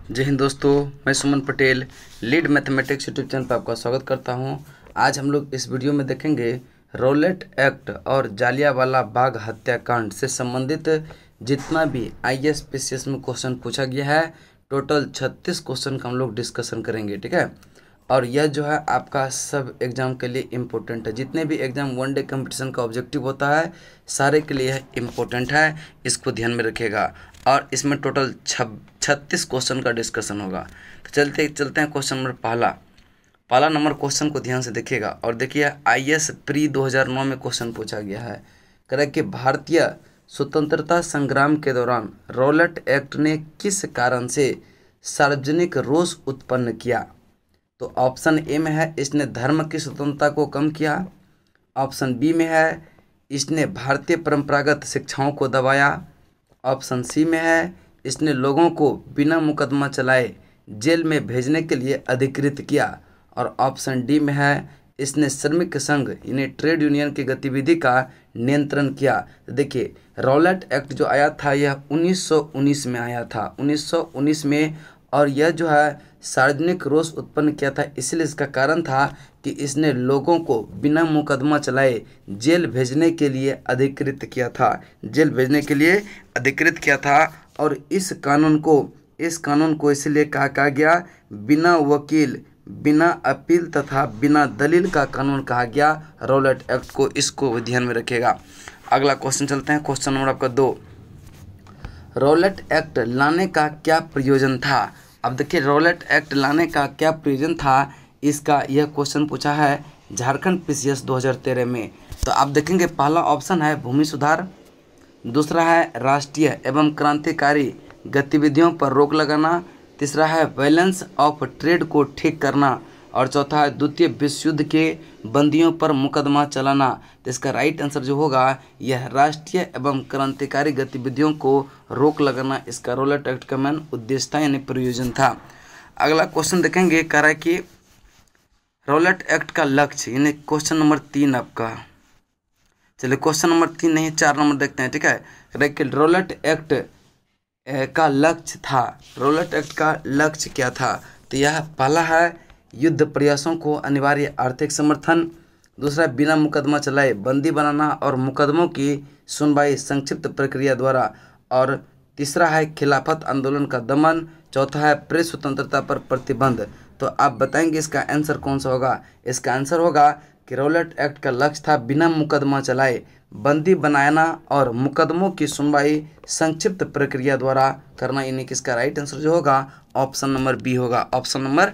जय हिंद दोस्तों, मैं Suman Patel lead mathematics YouTube channel पर आपका स्वागत करता हूं। आज हम लोग इस वीडियो में देखेंगे रॉलेट एक्ट और जालियांवाला बाग हत्याकांड से संबंधित जितना भी आईएएस पीसीएस में क्वेश्चन पूछा गया है। टोटल 36 क्वेश्चन का हम लोग डिस्कशन करेंगे, ठीक है। और यह जो है आपका सब एग्ज़ाम के लिए इम्पोर्टेंट है। जितने भी एग्ज़ाम वन डे कंपटीशन का ऑब्जेक्टिव होता है सारे के लिए यह इम्पोर्टेंट है, इसको ध्यान में रखिएगा। और इसमें टोटल 36 क्वेश्चन का डिस्कशन होगा। तो चलते हैं क्वेश्चन नंबर पहला नंबर क्वेश्चन को ध्यान से देखिएगा। और देखिए आईएएस प्री 2009 में क्वेश्चन पूछा गया है। कह रहा है कि भारतीय स्वतंत्रता संग्राम के दौरान रॉलेट एक्ट ने किस कारण से सार्वजनिक रोष उत्पन्न किया। तो ऑप्शन ए में है इसने धर्म की स्वतंत्रता को कम किया। ऑप्शन बी में है इसने भारतीय परंपरागत शिक्षाओं को दबाया। ऑप्शन सी में है इसने लोगों को बिना मुकदमा चलाए जेल में भेजने के लिए अधिकृत किया। और ऑप्शन डी में है इसने श्रमिक संघ यानी ट्रेड यूनियन की गतिविधि का नियंत्रण किया। तो देखिए रॉलेट एक्ट जो आया था यह 1919 में आया था, 1919 में। और यह जो है सार्वजनिक रोष उत्पन्न किया था, इसलिए इसका कारण था कि इसने लोगों को बिना मुकदमा चलाए जेल भेजने के लिए अधिकृत किया था, जेल भेजने के लिए अधिकृत किया था। और इस कानून को इसलिए कहा गया बिना वकील, बिना अपील तथा बिना दलील का कानून कहा गया रॉलेट एक्ट को। इसको ध्यान में रखिएगा। अगला क्वेश्चन चलते हैं, क्वेश्चन नंबर आपका 2। रॉलेट एक्ट लाने का क्या प्रयोजन था। अब देखिए रॉलेट एक्ट लाने का क्या प्रयोजन था, इसका यह क्वेश्चन पूछा है झारखंड पीसीएस 2013 में। तो आप देखेंगे पहला ऑप्शन है भूमि सुधार, दूसरा है राष्ट्रीय एवं क्रांतिकारी गतिविधियों पर रोक लगाना, तीसरा है बैलेंस ऑफ ट्रेड को ठीक करना, और चौथा है द्वितीय विश्व युद्ध के बंदियों पर मुकदमा चलाना। तो इसका राइट आंसर जो होगा यह राष्ट्रीय एवं क्रांतिकारी गतिविधियों को रोक लगाना इसका रॉलेट एक्ट का मेन उद्देश्य था यानी प्रयोजन था। अगला क्वेश्चन देखेंगे, कह रहा है कि रॉलेट एक्ट का लक्ष्य यानी क्वेश्चन नंबर 3 आपका। चलिए क्वेश्चन नंबर 3 नहीं 4 नंबर देखते हैं, ठीक है। कह रहा है कि रॉलेट एक्ट का लक्ष्य था, रॉलेट एक्ट का लक्ष्य क्या था। तो यह पहला है युद्ध प्रयासों को अनिवार्य आर्थिक समर्थन, दूसरा बिना मुकदमा चलाए बंदी बनाना और मुकदमों की सुनवाई संक्षिप्त प्रक्रिया द्वारा, और तीसरा है खिलाफत आंदोलन का दमन, चौथा है प्रेस स्वतंत्रता पर प्रतिबंध। तो आप बताएंगे इसका आंसर कौन सा होगा। इसका आंसर होगा कि रॉलेट एक्ट का लक्ष्य था बिना मुकदमा चलाए बंदी बनाना और मुकदमों की सुनवाई संक्षिप्त प्रक्रिया द्वारा करना, यानी कि इसका राइट आंसर जो होगा ऑप्शन नंबर बी होगा, ऑप्शन नंबर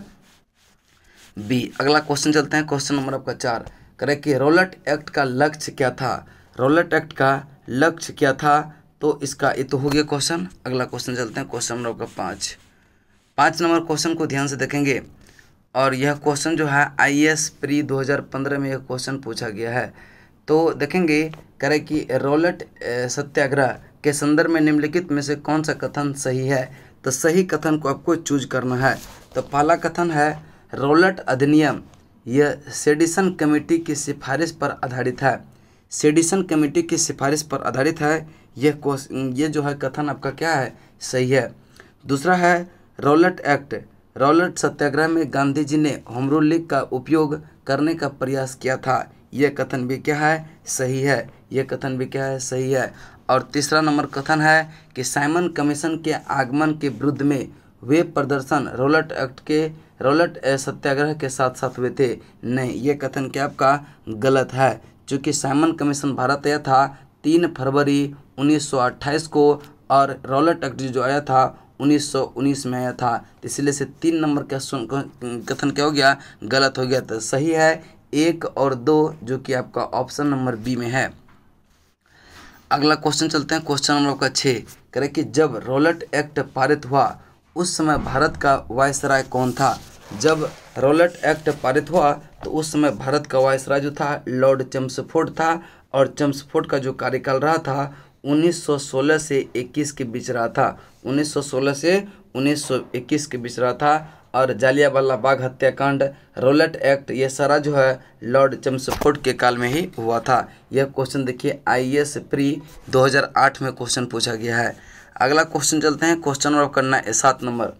बी। अगला क्वेश्चन चलते हैं, क्वेश्चन नंबर आपका 4। करें कि रॉलेट एक्ट का लक्ष्य क्या था। रॉलेट एक्ट का लक्ष्य क्या था, तो इसका ये तो हो गया क्वेश्चन। अगला क्वेश्चन चलते हैं, क्वेश्चन नंबर आपका 5 नंबर क्वेश्चन को ध्यान से देखेंगे। और यह क्वेश्चन जो है आईएएस प्री 2015 में यह क्वेश्चन पूछा गया है। तो देखेंगे करें कि रॉलेट सत्याग्रह के संदर्भ में निम्नलिखित में से कौन सा कथन सही है। तो सही कथन को आपको चूज करना है। तो पहला कथन है रॉलेट अधिनियम यह सेडिशन कमेटी की सिफारिश पर आधारित है, सेडिशन कमेटी की सिफारिश पर आधारित है। ये जो है कथन आपका क्या है, सही है। दूसरा है रॉलेट एक्ट, रॉलेट सत्याग्रह में गांधी जी ने होम रूल लीग का उपयोग करने का प्रयास किया था। यह कथन भी क्या है, सही है। यह कथन भी क्या है, सही है। और तीसरा नंबर कथन है कि साइमन कमीशन के आगमन के विरुद्ध में वे प्रदर्शन रॉलेट सत्याग्रह के साथ साथ हुए थे। नहीं, ये कथन क्या आपका गलत है, क्योंकि साइमन कमीशन भारत आया था 3 फरवरी 1928 को और रॉलेट एक्ट जो आया था 1919 में आया था। इसलिए से 3 नंबर का कथन क्या हो गया, गलत हो गया। तो सही है 1 और 2 जो कि आपका ऑप्शन नंबर बी में है। अगला क्वेश्चन चलते हैं, क्वेश्चन नंबर आपका 6। करें कि जब रॉलेट एक्ट पारित हुआ उस समय भारत का वायसराय कौन था। जब रॉलेट एक्ट पारित हुआ तो उस समय भारत का वायसराय जो था लॉर्ड चेम्सफोर्ड था। और चेम्सफोर्ड का जो कार्यकाल रहा था 1916 से 21 के बीच रहा था, 1916 से 1921 के बीच रहा था। और जालियांवाला बाग हत्याकांड, रॉलेट एक्ट, ये सारा जो है लॉर्ड चेम्सफोर्ड के काल में ही हुआ था। यह क्वेश्चन देखिए आईएएस प्री 2008 में क्वेश्चन पूछा गया है। अगला क्वेश्चन चलते हैं, क्वेश्चन और करना है 7 नंबर।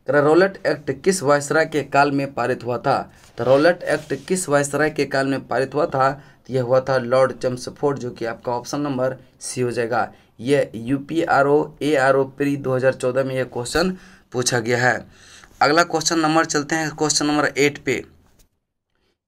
रौलट एक्ट किस वायसराय के काल में पारित हुआ था? तो रौलट एक्ट किस वायसराय के काल में पारित हुआ था? तो यह हुआ था लॉर्ड चेम्सफोर्ड, जो कि आपका ऑप्शन नंबर सी हो जाएगा। यह UPRO ARO प्री 2014 में यह क्वेश्चन पूछा गया है। अगला क्वेश्चन नंबर चलते हैं क्वेश्चन नंबर 8 पे।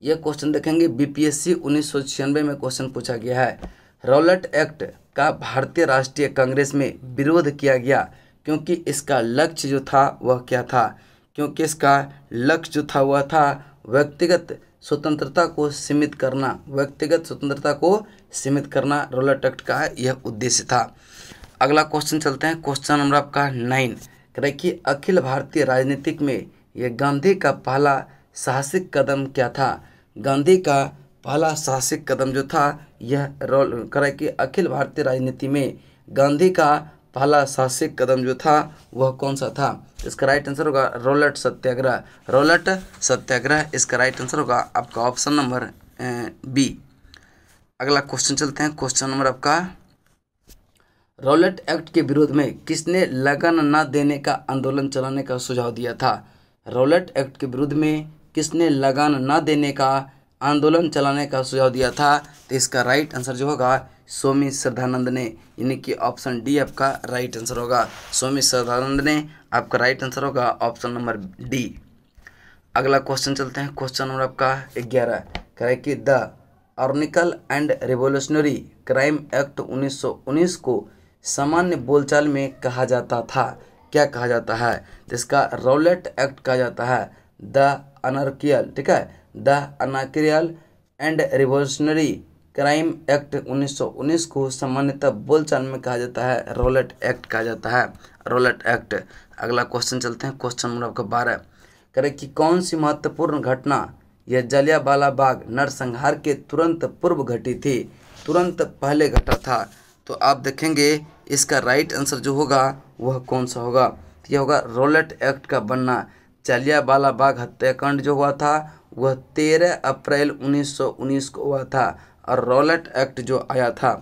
यह क्वेश्चन देखेंगे BPSC 1996 में क्वेश्चन पूछा गया है। रौलट एक्ट का भारतीय राष्ट्रीय कांग्रेस में विरोध किया गया क्योंकि इसका लक्ष्य जो था वह क्या था? क्योंकि इसका लक्ष्य जो था वह था व्यक्तिगत स्वतंत्रता को सीमित करना। व्यक्तिगत स्वतंत्रता को सीमित करना रौलट एक्ट का यह उद्देश्य था। अगला क्वेश्चन चलते हैं क्वेश्चन नंबर आपका 9। कह रहे कि अखिल भारतीय राजनीतिक में यह गांधी का पहला साहसिक कदम क्या था? गांधी का पहला साहसिक कदम जो था यह करे कि अखिल भारतीय राजनीति में गांधी का पहला साहसिक कदम जो था वह कौन सा था? इसका राइट आंसर होगा रौलट सत्याग्रह। रौलट सत्याग्रह इसका राइट आंसर होगा आपका ऑप्शन नंबर बी। अगला क्वेश्चन चलते हैं क्वेश्चन नंबर आपका, रौलट एक्ट के विरोध में किसने लगन न देने का आंदोलन चलाने का सुझाव दिया था? रौलट एक्ट के विरुद्ध में किसने लगान न देने का आंदोलन चलाने का सुझाव दिया था? तो इसका राइट आंसर जो होगा स्वामी श्रद्धानंद ने, यानी कि ऑप्शन डी आपका राइट आंसर होगा। स्वामी श्रद्धानंद ने आपका राइट आंसर होगा ऑप्शन नंबर डी। अगला क्वेश्चन चलते हैं क्वेश्चन नंबर आपका 11। कह रहे कि the anarchical and revolutionary crime act 1919 को सामान्य बोलचाल में कहा जाता था, क्या कहा जाता है? तो इसका रौलट एक्ट कहा जाता है द अनार्कियल, ठीक है, the anarchical and revolutionary crime act 1919 को सामान्यतः बोलचाल में कहा जाता है रौलट एक्ट कहा जाता है, रौलट एक्ट। अगला क्वेश्चन चलते हैं क्वेश्चन नंबर आपका 12। करें कि कौन सी महत्वपूर्ण घटना यह जलियांवाला बाग नरसंहार के तुरंत पूर्व घटी थी, तुरंत पहले घटा था? तो आप देखेंगे इसका राइट आंसर जो होगा वह कौन सा होगा? तो यह होगा रौलट एक्ट का बनना। जलियांवाला बाग हत्याकांड जो हुआ था वह 13 अप्रैल 1919 को हुआ था, और रौलट एक्ट जो आया था,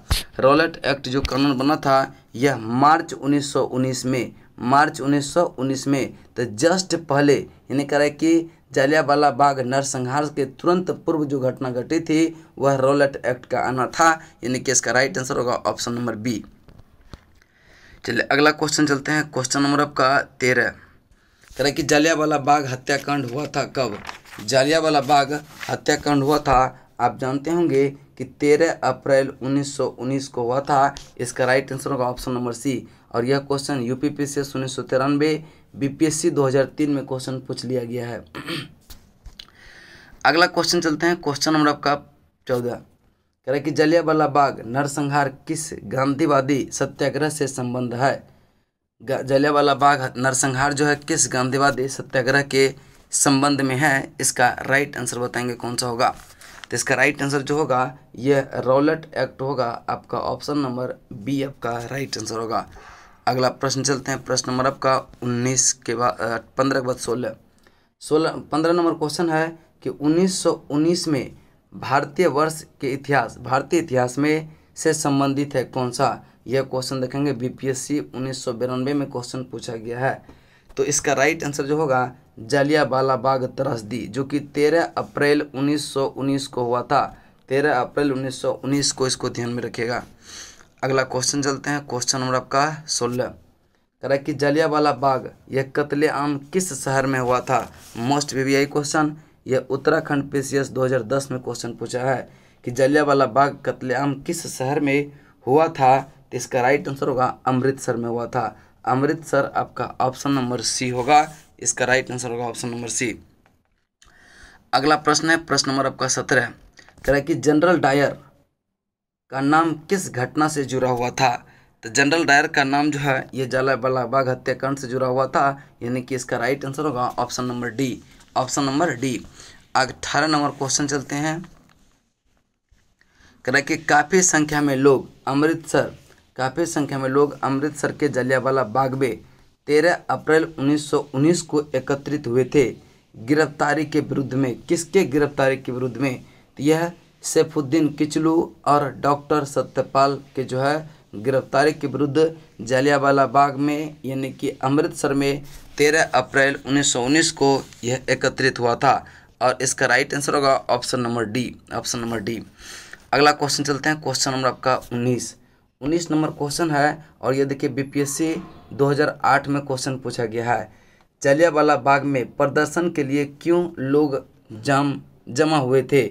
रौलट एक्ट जो कानून बना था यह मार्च 1919 में, मार्च 1919 में। तो जस्ट पहले यानी कह रहा है कि जलियांवाला बाग नरसंहार के तुरंत पूर्व जो घटना घटी थी वह रौलट एक्ट का आना था, यानी कि इसका राइट आंसर होगा ऑप्शन नंबर बी। चलिए अगला क्वेश्चन चलते हैं क्वेश्चन नंबर आपका 13। कह रहा कि जलियांवाला बाग हत्याकांड हुआ था कब? जलियांवाला बाग हत्याकांड हुआ था, आप जानते होंगे कि 13 अप्रैल 1919 को हुआ था। इसका राइट आंसर होगा ऑप्शन नंबर सी। और यह क्वेश्चन UPPCS 1993, BPSC 2003 में क्वेश्चन पूछ लिया गया है। अगला क्वेश्चन चलते हैं क्वेश्चन नंबर आपका 14। कह रहे कि जलियांवाला बाग नरसंहार किस गांधीवादी सत्याग्रह से संबंध है? जलियांवाला बाग नरसंहार जो है किस गांधीवादी सत्याग्रह के संबंध में है? इसका राइट आंसर बताएंगे कौन सा होगा? तो इसका राइट आंसर जो होगा यह रौलट एक्ट होगा, आपका ऑप्शन नंबर बी आपका राइट आंसर होगा। अगला प्रश्न चलते हैं प्रश्न नंबर आपका 19 के बाद 15 के बाद 15 नंबर क्वेश्चन है कि 1919 में भारतीय वर्ष के इतिहास, भारतीय इतिहास में से संबंधित है कौन सा? यह क्वेश्चन देखेंगे BPSC 1992 में क्वेश्चन पूछा गया है। तो इसका राइट आंसर जो होगा जलियांवाला बाग त्रासदी, जो कि 13 अप्रैल 1919 को हुआ था, 13 अप्रैल 1919 को, इसको ध्यान में रखिएगा। अगला क्वेश्चन चलते हैं क्वेश्चन नंबर आपका 16। कह रहा है कि जलियांवाला बाग यह कत्लेआम किस शहर में हुआ था? मोस्ट VVI क्वेश्चन, यह उत्तराखंड PCS 2010 में क्वेश्चन पूछा है कि जलियांवाला बाग कत्लेआम किस शहर में हुआ था? तो इसका राइट आंसर होगा अमृतसर में हुआ था। अमृतसर आपका ऑप्शन नंबर सी होगा, इसका राइट आंसर होगा ऑप्शन नंबर सी। अगला प्रश्न है प्रश्न नंबर आपका 17। कह रहा है कि जनरल डायर का नाम किस घटना से जुड़ा हुआ था? तो जनरल डायर का नाम जो है ये जलियांवाला बाग हत्याकांड से जुड़ा हुआ था, यानी कि इसका राइट आंसर होगा option number D, option number D. 18 number question चलते हैं। कह रहा है कि काफ़ी संख्या में लोग अमृतसर के जलियांवाला बाग में 13 अप्रैल 1919 को एकत्रित हुए थे गिरफ्तारी के विरुद्ध में। किसके गिरफ्तारी के विरुद्ध में? तो यह सैफुद्दीन किचलू और डॉक्टर सत्यपाल के जो है गिरफ्तारी के विरुद्ध जालियांवाला बाग में यानी कि अमृतसर में 13 अप्रैल 1919 को यह एकत्रित हुआ था। और इसका राइट आंसर होगा option number D, option number D. अगला क्वेश्चन चलते हैं, क्वेश्चन नंबर आपका 19 नंबर क्वेश्चन है। और ये देखिए बीपीएससी 2008 में क्वेश्चन पूछा गया है, जालियांवाला बाग में प्रदर्शन के लिए क्यों लोग जमा हुए थे।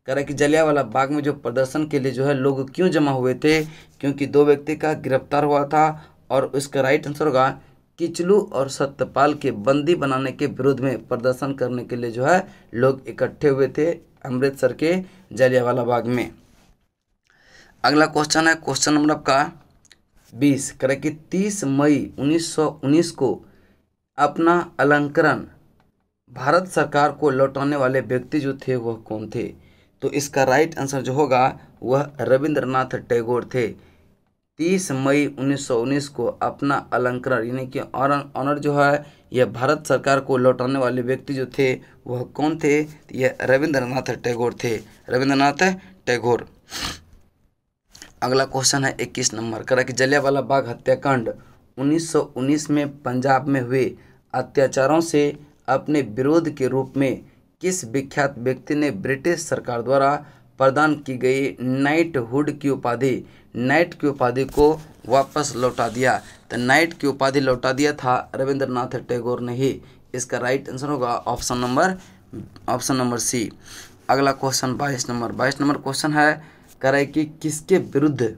कह रहा कि जालियांवाला बाग में जो प्रदर्शन के लिए जो है लोग क्यों जमा हुए थे, क्योंकि 2 व्यक्ति का गिरफ्तार हुआ था। और इसका राइट आंसर होगा किचलू और सत्यपाल के बंदी बनाने के विरोध में प्रदर्शन करने के लिए जो है लोग इकट्ठे हुए थे अमृतसर के जालियांवाला बाग में। अगला क्वेश्चन है क्वेश्चन नंबर आपका 20। कह रहा कि 30 मई 1919 को अपना अलंकरण भारत सरकार को लौटाने वाले व्यक्ति जो थे वह कौन थे। तो इसका राइट आंसर जो होगा वह रविंद्रनाथ टैगोर थे। 30 मई 1919 को अपना अलंकरण यानी कि ऑनर जो है यह भारत सरकार को लौटाने वाले व्यक्ति जो थे वह कौन थे, यह रविंद्रनाथ टैगोर थे, रविंद्रनाथ टैगोर। अगला क्वेश्चन है 21 नंबर। कह रहा कि जालियांवाला बाग हत्याकांड 1919 में पंजाब में हुए अत्याचारों से अपने विरोध के रूप में किस विख्यात व्यक्ति ने ब्रिटिश सरकार द्वारा प्रदान की गई नाइटहुड की उपाधि को वापस लौटा दिया। तो नाइट की उपाधि लौटा दिया था रविंद्रनाथ टैगोर ने ही। इसका राइट आंसर होगा ऑप्शन नंबर सी। अगला क्वेश्चन 22 नंबर क्वेश्चन है। कह रहा है कि किसके विरुद्ध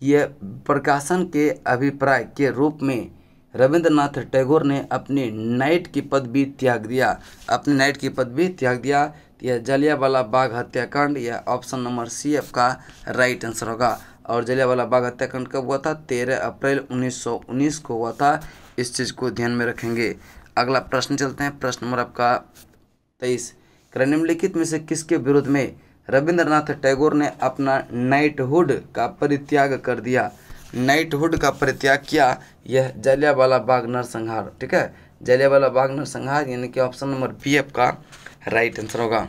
यह प्रकाशन के अभिप्राय के रूप में रविंद्रनाथ टैगोर ने अपनी नाइट की पदवी त्याग दिया। यह जालियांवाला बाग हत्याकांड, यह ऑप्शन नंबर सी आपका राइट आंसर होगा। और जालियांवाला बाग हत्याकांड कब हुआ था, 13 अप्रैल 1919 को हुआ था। इस चीज़ को ध्यान में रखेंगे। अगला प्रश्न चलते हैं, प्रश्न नंबर आपका 23। निम्नलिखित में से किसके विरोध में रविंद्रनाथ टैगोर ने अपना नाइटहुड का परित्याग कर दिया। नाइटहुड का परित्याग किया, यह जालियांवाला बाग नरसंहार। ठीक है, जालियांवाला बाग नरसंहार यानी कि ऑप्शन नंबर बी आपका राइट आंसर होगा।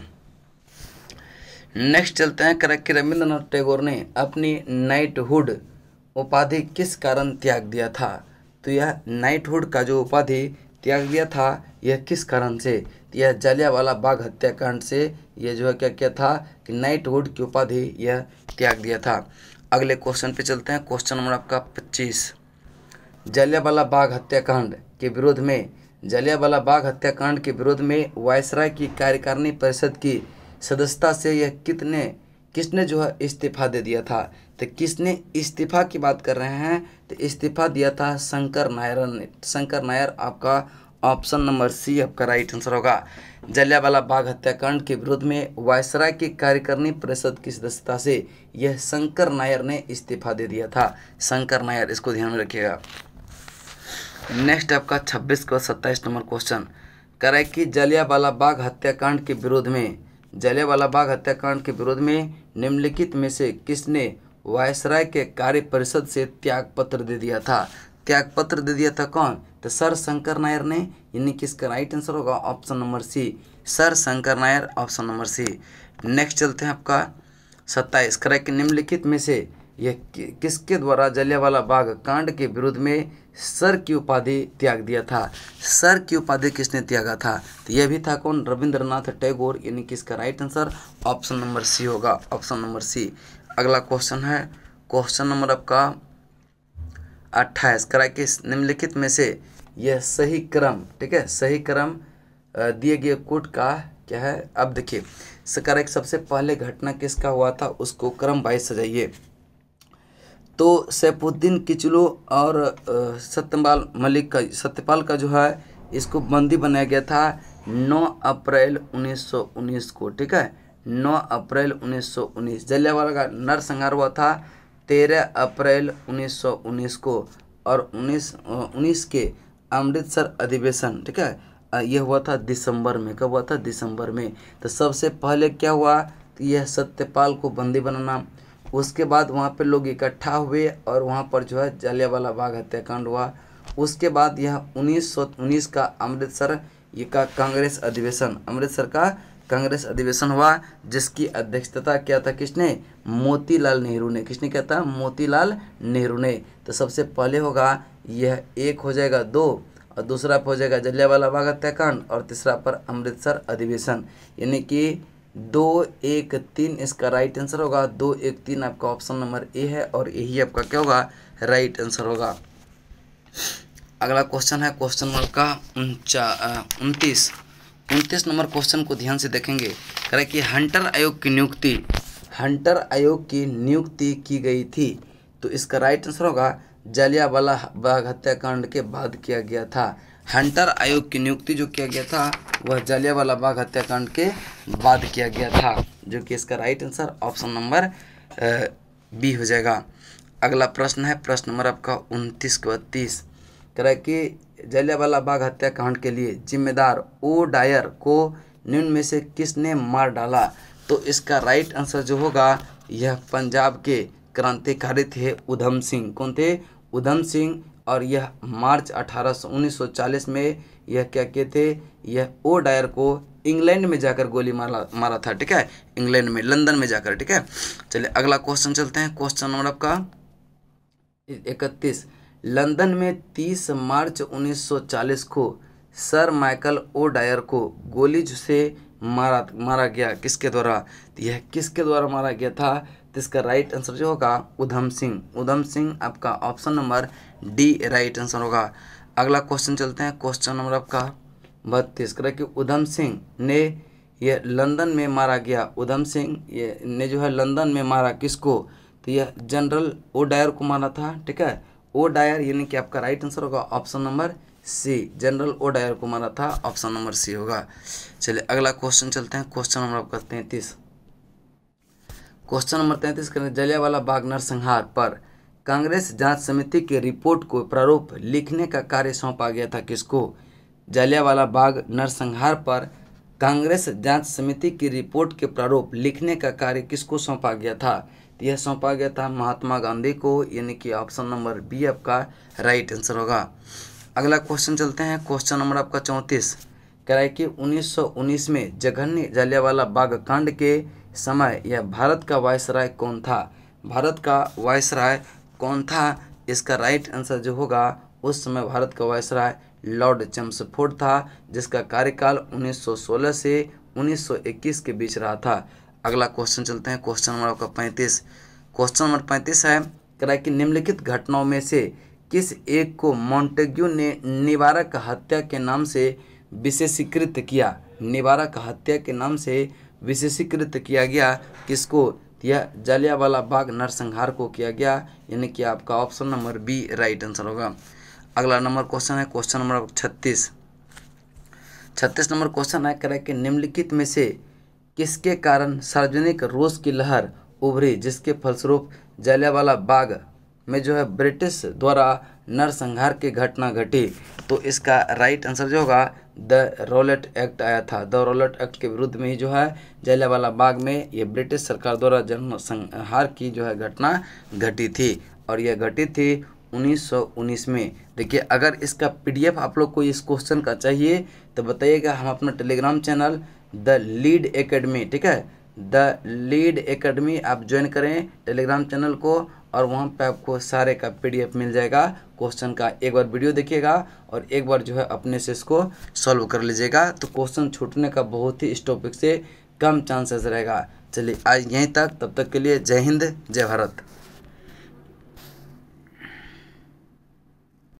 नेक्स्ट चलते हैं। करेक्ट कि रविंद्रनाथ टैगोर ने अपनी नाइटहुड उपाधि किस कारण त्याग दिया था। तो यह नाइटहुड का जो उपाधि त्याग दिया था यह किस कारण से, यह जालियांवाला बाग हत्याकांड से यह जो है क्या था कि नाइटहुड की उपाधि यह त्याग दिया था। अगले क्वेश्चन पे चलते हैं, क्वेश्चन नंबर आपका 25। जालियांवाला बाग हत्याकांड के विरोध में वायसराय की कार्यकारिणी परिषद की सदस्यता से यह किसने जो है इस्तीफा दे दिया था। तो किसने इस्तीफा की बात कर रहे हैं, तो इस्तीफा दिया था शंकर नायर ने। शंकर नायर आपका ऑप्शन नंबर सी आपका राइट आंसर होगा। जालियांवाला बाग हत्याकांड के विरोध में वायसराय की कार्यकारिणी परिषद की सदस्यता से यह शंकर नायर ने इस्तीफा दे दिया था। शंकर नायर, इसको ध्यान में रखिएगा। नेक्स्ट आपका 26 का 27 नंबर क्वेश्चन कह रहा है कि जालियांवाला बाग हत्याकांड के विरोध में निम्नलिखित में से किसने वायसराय के कार्य परिषद से त्यागपत्र दे दिया था। त्यागपत्र दे दिया था कौन, तो सर शंकर नायर ने, यानी कि इसका राइट आंसर होगा option number C, sir Shankar Nair, option number C. Next चलते हैं आपका 27। कह रहा है कि निम्नलिखित में से यह किसके द्वारा जालियांवाला बाग कांड के विरोध में सर की उपाधि त्याग दिया था। सर की उपाधि किसने त्यागा था, तो यह भी था कौन, रविंद्रनाथ टैगोर, यानी कि इसका right answer option number C होगा, ऑप्शन नंबर सी। अगला क्वेश्चन है क्वेश्चन नंबर आपका 28। कह रहा है कि निम्नलिखित में से यह सही क्रम, ठीक है, सही क्रम दिए गए कोट का क्या है। अब देखिए कह रहा है कि सबसे पहले घटना किसका हुआ था उसको क्रम वाइज सजाइए। तो सैफुद्दीन किचलू और सत्यपाल का जो है इसको बंदी बनाया गया था 9 अप्रैल 1919 को। ठीक है, 9 अप्रैल 1919। जालियांवाला का नरसंहार हुआ था 13 अप्रैल 1919 को। और 19 के अमृतसर अधिवेशन, ठीक है, यह हुआ था दिसंबर में। कब हुआ था, दिसंबर में। तो सबसे पहले क्या हुआ, तो यह सत्यपाल को बंदी बनाना। उसके बाद वहाँ पे लोग इकट्ठा हुए और वहाँ पर जो है जालियांवाला बाग हत्याकांड हुआ। उसके बाद यह 1919 का अमृतसर का कांग्रेस अधिवेशन, अमृतसर का कांग्रेस अधिवेशन हुआ जिसकी अध्यक्षता किया था किसने? मोतीलाल नेहरू ने। किसने किया था? मोतीलाल नेहरू ने। तो सबसे पहले होगा यह एक हो जाएगा 2 और दूसरा पर हो जाएगा जलियांवाला बाग हत्याकांड और तीसरा पर अमृतसर अधिवेशन, यानी कि 2, 1, 3 इसका राइट आंसर होगा। 2, 1, 3 आपका ऑप्शन नंबर ए है और यही आपका क्या होगा? राइट आंसर होगा। अगला क्वेश्चन है क्वेश्चन नंबर का 29 नंबर क्वेश्चन को ध्यान से देखेंगे। कह रहा है कि हंटर आयोग की नियुक्ति की गई थी। तो इसका राइट आंसर होगा जलियांवाला बाग हत्याकांड के बाद किया गया था। हंटर आयोग की नियुक्ति जो किया गया था वह जलियांवाला बाग हत्याकांड के बाद किया गया था, जो कि इसका right answer option number B हो जाएगा। अगला प्रश्न है प्रश्न नंबर आपका 29 के 32। कह रहा है कि जलियांवाला बाग हत्याकांड के लिए जिम्मेदार ओ डायर को निम्न में से किसने मार डाला? तो इसका राइट आंसर जो होगा यह पंजाब के क्रांतिकारी थे उधम सिंह। कौन थे? उधम सिंह। और यह मार्च 1940 में यह क्या किए थे? यह ओ डायर को इंग्लैंड में जाकर गोली मारा था। ठीक है, इंग्लैंड में, लंदन में जाकर। ठीक है, चलिए अगला क्वेश्चन चलते हैं। क्वेश्चन नंबर आपका 31। लंदन में 30 मार्च 1940 को सर माइकल ओ डायर को गोली से मारा गया। किसके द्वारा? यह किसके द्वारा मारा गया था? तो इसका राइट आंसर जो होगा उधम सिंह आपका option number D right answer होगा। अगला क्वेश्चन चलते हैं। क्वेश्चन नंबर आपका 32। कह रहा है कि उधम सिंह ने यह लंदन में मारा गया। उधम सिंह ने जो है लंदन में मारा किसको? तो यह जनरल ओ डायर को मारा था। ठीक है, ओ डायर यानी कि आपका राइट आंसर होगा option number C, general O Dyer को मारा था, ऑप्शन नंबर सी होगा। चलिए अगला क्वेश्चन चलते हैं। क्वेश्चन नंबर आपका 33। क्वेश्चन नंबर 33 करें, जलियांवाला बाग नरसंहार पर कांग्रेस जांच समिति की रिपोर्ट को प्रारूप लिखने का कार्य सौंपा गया था किसको? जलियांवाला बाग नरसंहार पर कांग्रेस जांच समिति की रिपोर्ट के प्रारूप लिखने का कार्य किसको सौंपा गया था? तो यह सौंपा गया था महात्मा गांधी को, यानी कि ऑप्शन नंबर बी आपका राइट आंसर होगा। अगला क्वेश्चन चलते हैं। क्वेश्चन नंबर आपका 34। कह रहा है कि 1919 में जघन्य जलियांवाला बाग कांड के समय यह भारत का वायसराय कौन था? भारत का वायसराय कौन था? इसका राइट आंसर जो होगा उस समय भारत का वायसराय लॉर्ड चेम्सफोर्ड था, जिसका कार्यकाल 1916 से 1921 के बीच रहा था। अगला क्वेश्चन चलते हैं। क्वेश्चन नंबर आपका 35। क्वेश्चन नंबर 35 है, कह रहा है कि निम्नलिखित घटनाओं में से किस एक को मॉन्टेग्यू ने निवारक हत्या के नाम से विशेषीकृत किया? निवारक हत्या के नाम से विशेषीकृत किया गया किसको? यह जलियांवाला बाग नरसंहार को किया गया, यानी कि आपका option number B right answer होगा। अगला नंबर क्वेश्चन है क्वेश्चन नंबर 36 नंबर क्वेश्चन है, कह रहा है कि निम्नलिखित में से किसके कारण सार्वजनिक रोष की लहर उभरी जिसके फलस्वरूप जलियांवाला बाग में जो है ब्रिटिश द्वारा नरसंहार की घटना घटी? तो इसका राइट आंसर जो होगा द रॉलेट एक्ट आया था। द रॉलेट एक्ट के विरुद्ध में ही जो है जलियांवाला बाग में ये ब्रिटिश सरकार द्वारा जनसंहार की जो है घटना घटी थी, और यह घटी थी 1919 में। देखिए, अगर इसका PDF आप लोग को इस क्वेश्चन का चाहिए तो बताइएगा, हम अपना Telegram channel the lead academy, ठीक है, द लीड एकेडमी आप ज्वाइन करें टेलीग्राम चैनल को, और वहाँ पे आपको सारे का PDF मिल जाएगा क्वेश्चन का। एक बार वीडियो देखिएगा और एक बार जो है अपने से इसको सॉल्व कर लीजिएगा, तो क्वेश्चन छूटने का बहुत ही इस टॉपिक से कम चांसेस रहेगा। चलिए आज यहीं तक, तब तक के लिए जय हिंद जय भारत।